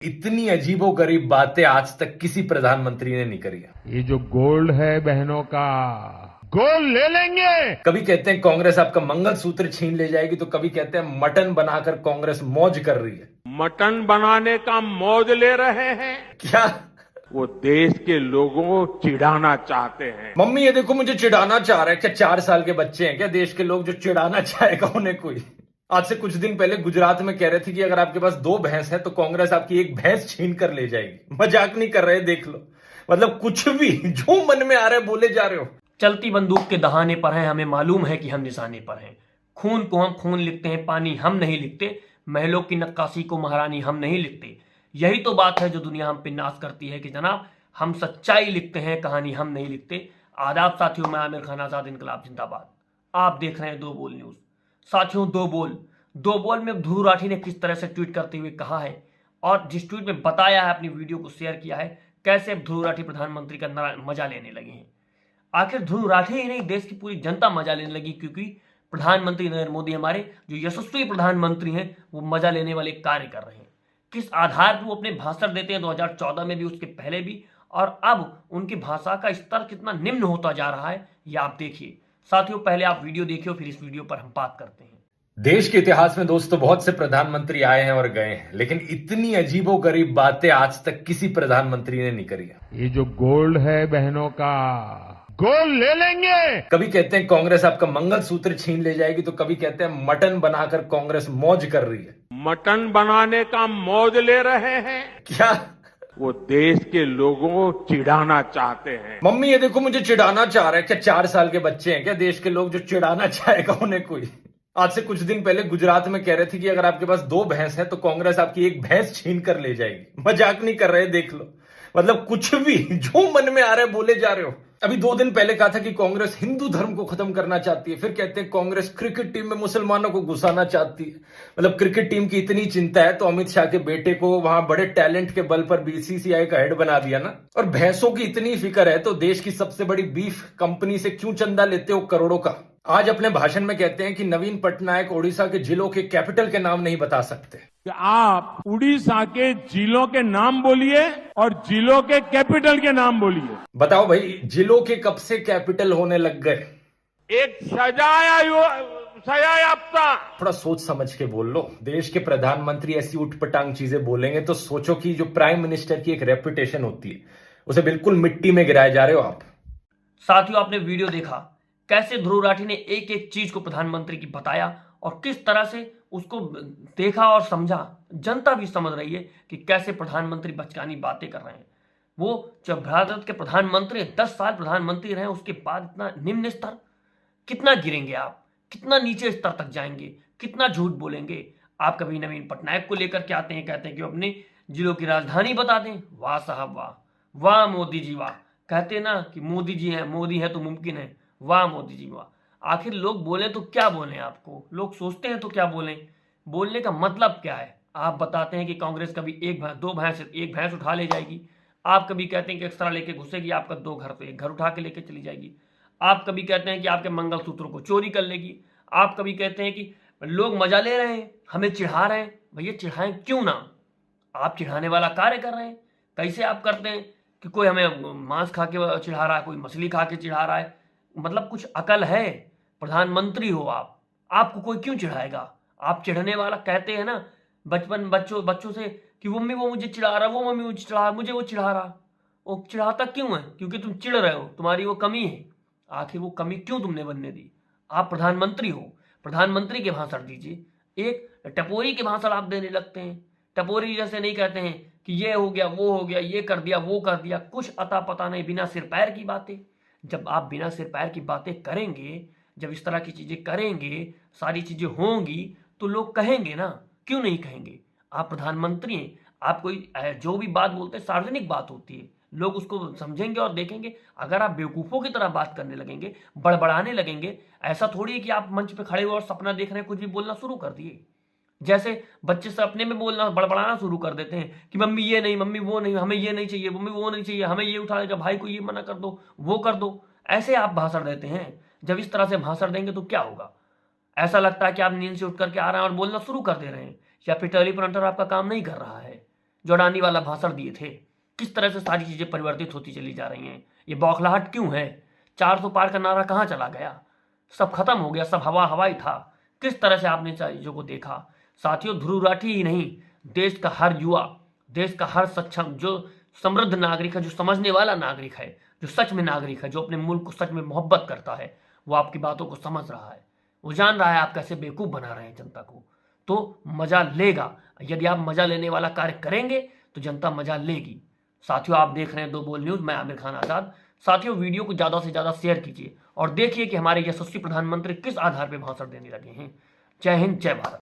इतनी अजीबोगरीब बातें आज तक किसी प्रधानमंत्री ने नहीं करी है। ये जो गोल्ड है बहनों का, गोल्ड ले लेंगे। कभी कहते हैं कांग्रेस आपका मंगलसूत्र छीन ले जाएगी, तो कभी कहते हैं मटन बनाकर कांग्रेस मौज कर रही है। मटन बनाने का मौज ले रहे हैं, क्या वो देश के लोगों को चिढ़ाना चाहते हैं। मम्मी ये देखो मुझे चिढ़ाना चाह रहा है? क्या 4 साल के बच्चे हैं क्या देश के लोग जो चिढ़ाना चाहेगा उन्हें कोई? आज से कुछ दिन पहले गुजरात में कह रहे थे कि अगर आपके पास 2 भैंस है तो कांग्रेस आपकी एक भैंस छीन कर ले जाएगी। मजाक नहीं कर रहे, देख लो। मतलब कुछ भी जो मन में आ रहा है बोले जा रहे हो। चलती बंदूक के दहाने पर हैं, हमें मालूम है कि हम निशाने पर हैं। खून को हम खून लिखते हैं, पानी हम नहीं लिखते। महलों की नक्काशी को महारानी हम नहीं लिखते। यही तो बात है जो दुनिया हम पे नाज करती है कि जनाब हम सच्चाई लिखते हैं, कहानी हम नहीं लिखते। आदाब साथियों, मैं आमिर खान, आजाद इनकलाब जिंदाबाद। आप देख रहे हैं दो बोल न्यूज। साथियों, दो बोल में ध्रुव राठी ने किस तरह से ट्वीट करते हुए कहा है और जिस ट्वीट में बताया है, अपनी वीडियो को शेयर किया है, कैसे अब ध्रुव राठी प्रधानमंत्री का मजा लेने लगे हैं। आखिर ध्रुव राठी ही नहीं, देश की पूरी जनता मजा लेने लगी, क्योंकि प्रधानमंत्री नरेंद्र मोदी हमारे जो यशस्वी प्रधानमंत्री हैं वो मजा लेने वाले कार्य कर रहे हैं। किस आधार पर वो अपने भाषण देते हैं 2014 में भी, उसके पहले भी, और अब उनकी भाषा का स्तर कितना निम्न होता जा रहा है ये आप देखिए। साथियों, पहले आप वीडियो देखिए, फिर इस वीडियो पर हम बात करते हैं। देश के इतिहास में दोस्तों बहुत से प्रधानमंत्री आए हैं और गए हैं, लेकिन इतनी अजीबोगरीब बातें आज तक किसी प्रधानमंत्री ने नहीं करी है। ये जो गोल्ड है बहनों का, गोल्ड ले लेंगे। कभी कहते हैं कांग्रेस आपका मंगलसूत्र छीन ले जाएगी, तो कभी कहते हैं मटन बनाकर कांग्रेस मौज कर रही है। मटन बनाने का मौज ले रहे हैं, क्या वो देश के लोगों को चिढ़ाना चाहते हैं। मम्मी ये देखो मुझे चिढ़ाना चाह रहा है? क्या 4 साल के बच्चे हैं क्या देश के लोग जो चिढ़ाना चाहेगा उन्हें कोई? आज से कुछ दिन पहले गुजरात में कह रहे थे कि अगर आपके पास 2 भैंस है तो कांग्रेस आपकी एक भैंस छीन कर ले जाएगी। मजाक नहीं कर रहे, देख लो। मतलब कुछ भी जो मन में आ रहा है बोले जा रहे हो। अभी 2 दिन पहले कहा था कि कांग्रेस हिंदू धर्म को खत्म करना चाहती है, फिर कहते हैं कांग्रेस क्रिकेट टीम में मुसलमानों को घुसाना चाहती है। मतलब क्रिकेट टीम की इतनी चिंता है तो अमित शाह के बेटे को वहां बड़े टैलेंट के बल पर बीसीसीआई का हेड बना दिया ना। और भैंसों की इतनी फिक्र है तो देश की सबसे बड़ी बीफ कंपनी से क्यों चंदा लेते हो करोड़ों का? आज अपने भाषण में कहते हैं कि नवीन पटनायक ओडिशा के जिलों के कैपिटल के नाम नहीं बता सकते। कि आप उड़ीसा के जिलों के नाम बोलिए और जिलों के कैपिटल के नाम बोलिए। बताओ भाई, जिलों के कब से कैपिटल होने लग गए? एक सजायाफ्ता। थोड़ा सोच समझ के बोल लो। देश के प्रधानमंत्री ऐसी उठपटांग चीजें बोलेंगे तो सोचो कि जो प्राइम मिनिस्टर की एक रेपुटेशन होती है उसे बिल्कुल मिट्टी में गिराए जा रहे हो आप। साथियों, आपने वीडियो देखा कैसे ध्रुव राठी ने एक एक चीज को प्रधानमंत्री की बताया और किस तरह से उसको देखा और समझा। जनता भी समझ रही है कि कैसे प्रधानमंत्री बचकानी बातें कर रहे हैं। वो जब भारत के प्रधानमंत्री 10 साल प्रधानमंत्री रहे, उसके बाद इतना निम्न स्तर, कितना गिरेंगे आप? कितना नीचे स्तर तक जाएंगे? कितना झूठ बोलेंगे? आप कभी नवीन पटनायक को लेकर के आते हैं, कहते हैं कि अपने जिलों की राजधानी बता दें। वाह साहब वाह, वाह मोदी जी वाह। कहते ना कि मोदी जी हैं, मोदी है तो मुमकिन है। वाह मोदी जी वाह। आखिर लोग बोले तो क्या बोलें आपको? लोग सोचते हैं तो क्या बोलें? बोलने का मतलब क्या है? आप बताते हैं कि कांग्रेस कभी एक भैंस उठा ले जाएगी। आप कभी कहते हैं कि एक्स्ट्रा लेके घुसेगी, आपका 2 घर तो 1 घर उठा के लेके चली जाएगी। आप कभी कहते हैं कि आपके मंगलसूत्रों को चोरी कर लेगी। आप कभी कहते हैं कि लोग मजा ले रहे हैं, हमें चिढ़ा रहे हैं। भैया चिढ़ाएं क्यों ना? आप चिढ़ाने वाला कार्य कर रहे हैं। कैसे आप करते हैं कि कोई हमें मांस खा के चिढ़ा रहा है, कोई मछली खा के चिढ़ा रहा है? मतलब कुछ अकल है? प्रधानमंत्री हो आप, आपको कोई क्यों चिढ़ाएगा? आप चिढ़ने वाला कहते हैं ना बच्चों से कि मम्मी वो मुझे चिढ़ा रहा, वो मम्मी मुझे चिढ़ा, मुझे वो चिढ़ा रहा। वो चिढ़ाता क्यों है? क्योंकि तुम चिढ़ रहे हो, तुम्हारी वो कमी है। आखिर वो कमी क्यों तुमने बनने दी? आप प्रधानमंत्री हो, प्रधानमंत्री के भाषण दीजिए। एक टपोरी के भाषण आप देने लगते हैं। टपोरी जैसे नहीं कहते हैं कि ये हो गया, वो हो गया, ये कर दिया, वो कर दिया। कुछ अता पता नहीं, बिना सिर पैर की बातें। जब आप बिना सिर पैर की बातें करेंगे, जब इस तरह की चीजें करेंगे, सारी चीजें होंगी, तो लोग कहेंगे ना, क्यों नहीं कहेंगे? आप प्रधानमंत्री हैं, आप कोई जो भी बात बोलते हैं सार्वजनिक बात होती है, लोग उसको समझेंगे और देखेंगे। अगर आप बेवकूफों की तरह बात करने लगेंगे, बड़बड़ाने लगेंगे, ऐसा थोड़ी है कि आप मंच पे खड़े हुए और सपना देख रहे हैं, कुछ भी बोलना शुरू कर दिए। जैसे बच्चे से अपने में बोलना, बड़बड़ाना शुरू कर देते हैं कि मम्मी ये नहीं, मम्मी वो नहीं, हमें ये नहीं चाहिए, मम्मी वो नहीं चाहिए, हमें ये उठा लेगा, भाई को ये मना कर दो, वो कर दो। ऐसे आप भाषण देते हैं। जब इस तरह से भाषण देंगे तो क्या होगा? ऐसा लगता है कि आप नींद से उठ करके आ रहे हैं और बोलना शुरू कर दे रहे हैं, या फिर टेलीप्रॉम्प्टर आपका काम नहीं कर रहा है। जो अडानी वाला भाषण दिए थे। किस तरह से सारी चीजें परिवर्तित होती चली जा रही हैं, ये बौखलाहट क्यों है? 400 पार का नारा कहां चला गया? सब खत्म हो गया, सब हवा हवाई था। किस तरह से आपने चीजों को देखा? साथियों, ध्रुव राठी ही नहीं, देश का हर युवा, देश का हर सक्षम, जो समृद्ध नागरिक है, जो समझने वाला नागरिक है, जो सच में नागरिक है, जो अपने मुल्क को सच में मोहब्बत करता है, वो आपकी बातों को समझ रहा है। वो जान रहा है आप कैसे बेवकूफ बना रहे हैं जनता को, तो मजा लेगा। यदि आप मजा लेने वाला कार्य करेंगे तो जनता मजा लेगी। साथियों, आप देख रहे हैं दो बोल न्यूज, मैं आमिर खान आजाद। साथियों, वीडियो को ज्यादा से ज्यादा शेयर कीजिए और देखिए कि हमारे यशस्वी प्रधानमंत्री किस आधार पर भाषण देने लगे हैं। जय हिंद, जय भारत।